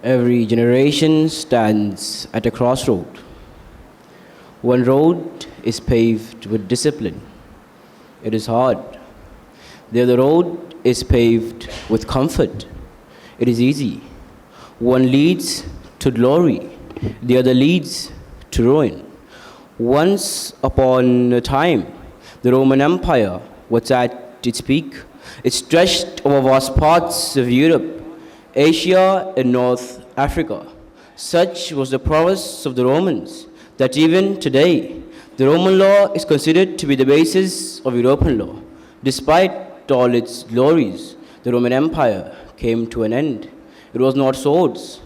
Every generation stands at a crossroad. One road is paved with discipline. It is hard. The other road is paved with comfort. It is easy. One leads to glory. The other leads to ruin. Once upon a time, the Roman Empire was at its peak. It stretched over vast parts of Europe, Asia, and North Africa. Such was the prowess of the Romans that even today, the Roman law is considered to be the basis of European law. Despite all its glories, the Roman Empire came to an end. It was not swords,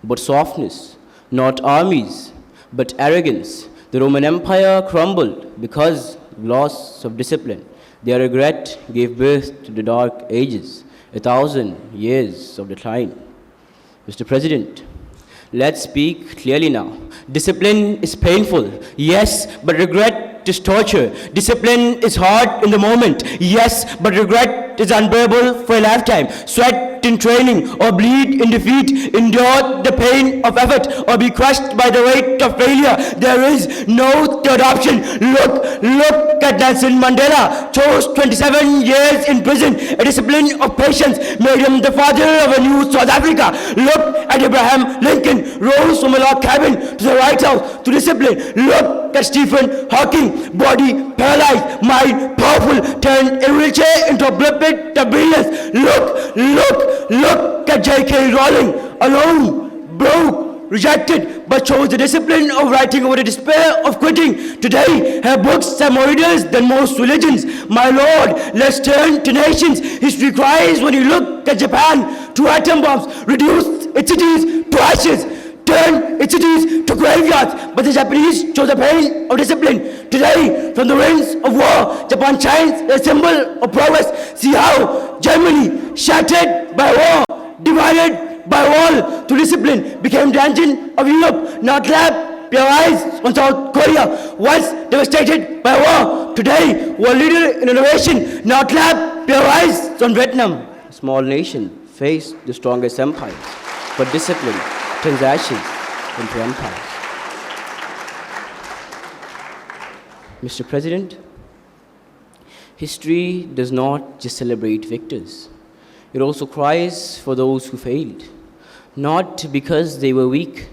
but softness, not armies, but arrogance. The Roman Empire crumbled because of loss of discipline. Their regret gave birth to the Dark Ages, 1,000 years of decline. Mr. President, let's speak clearly now. Discipline is painful, yes, but regret is torture. Discipline is hard in the moment, yes, but regret is unbearable for a lifetime. Sweat in training or bleed in defeat, endure the pain of effort or be crushed by the weight of failure. There is no third option. Look at Nelson Mandela, chose 27 years in prison. A discipline of patience made him the father of a new South Africa. Look at Abraham Lincoln, rose from a log cabin to the White House to discipline. Look at Stephen Hawking, body paralyzed, mind powerful, turned a wheelchair into a pit of brilliance. Look at J.K. Rowling, alone, broke, rejected, but chose the discipline of writing over the despair of quitting. Today, her books have more readers than most religions. My Lord, let's turn to nations. History cries when you look at Japan, to atom bombs, reduced its cities to ashes, turn its cities to graveyards, but the Japanese chose the pain of discipline. Today, from the winds of war, Japan shines a symbol of prowess. See how Germany, shattered by war, divided by wall to discipline, became the engine of Europe. Not clap your eyes on South Korea, once devastated by war. Today, world leader in innovation. Not clap your eyes on Vietnam. A small nation faced the strongest empires, but discipline transactions into empires. Mr. President, history does not just celebrate victors. It also cries for those who failed, not because they were weak,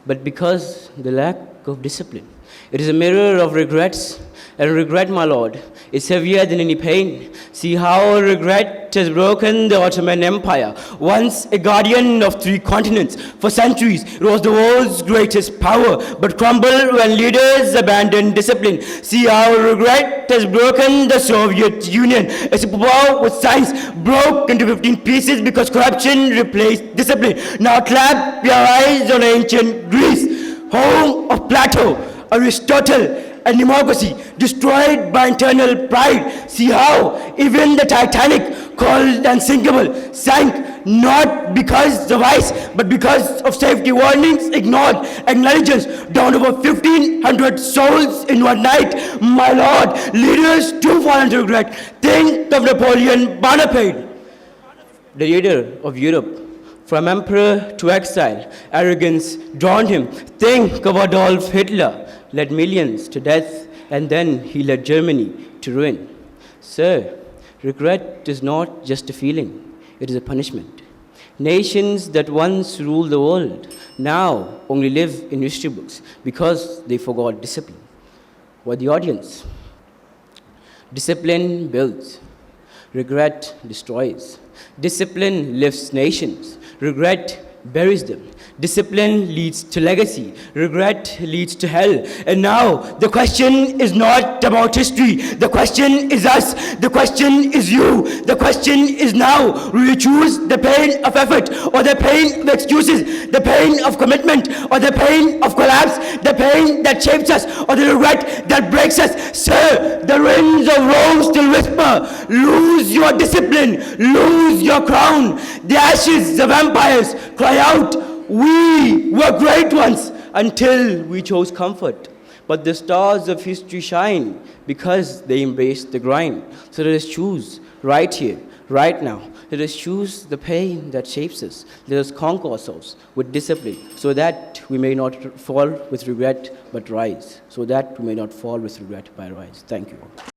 but because the lack of discipline. It is a mirror of regrets, and regret, my Lord, is heavier than any pain. See how regret has broken the Ottoman Empire. Once a guardian of 3 continents, for centuries it was the world's greatest power, but crumbled when leaders abandoned discipline. See how regret has broken the Soviet Union. A superpower with science broke into 15 pieces because corruption replaced discipline. Now clap your eyes on ancient Greece, home of Plato, Aristotle, and democracy, destroyed by internal pride. See how even the Titanic, called unsinkable, sank not because of ice, but because of safety warnings ignored and negligence. Down over 1,500 souls in one night. My Lord, leaders too fall into regret. Think of Napoleon Bonaparte, the leader of Europe. From emperor to exile, arrogance drowned him. Think of Adolf Hitler, led millions to death, and then he led Germany to ruin. Sir, regret is not just a feeling, it is a punishment. Nations that once ruled the world now only live in history books because they forgot discipline. What the audience? Discipline builds, regret destroys. Discipline lifts nations, regret buries them. Discipline leads to legacy. Regret leads to hell. And now, the question is not about history. The question is us. The question is you. The question is now. Will you choose the pain of effort or the pain of excuses? The pain of commitment or the pain of collapse? The pain that shapes us or the regret that breaks us? Sir, the winds of Rome still whisper. Lose your discipline. Lose your crown. The ashes of empires cry out. We were great once until we chose comfort. But the stars of history shine because they embraced the grind. So let us choose right here, right now. let us choose the pain that shapes us. Let us conquer ourselves with discipline so that we may not fall with regret but rise. So that we may not fall with regret but rise. Thank you.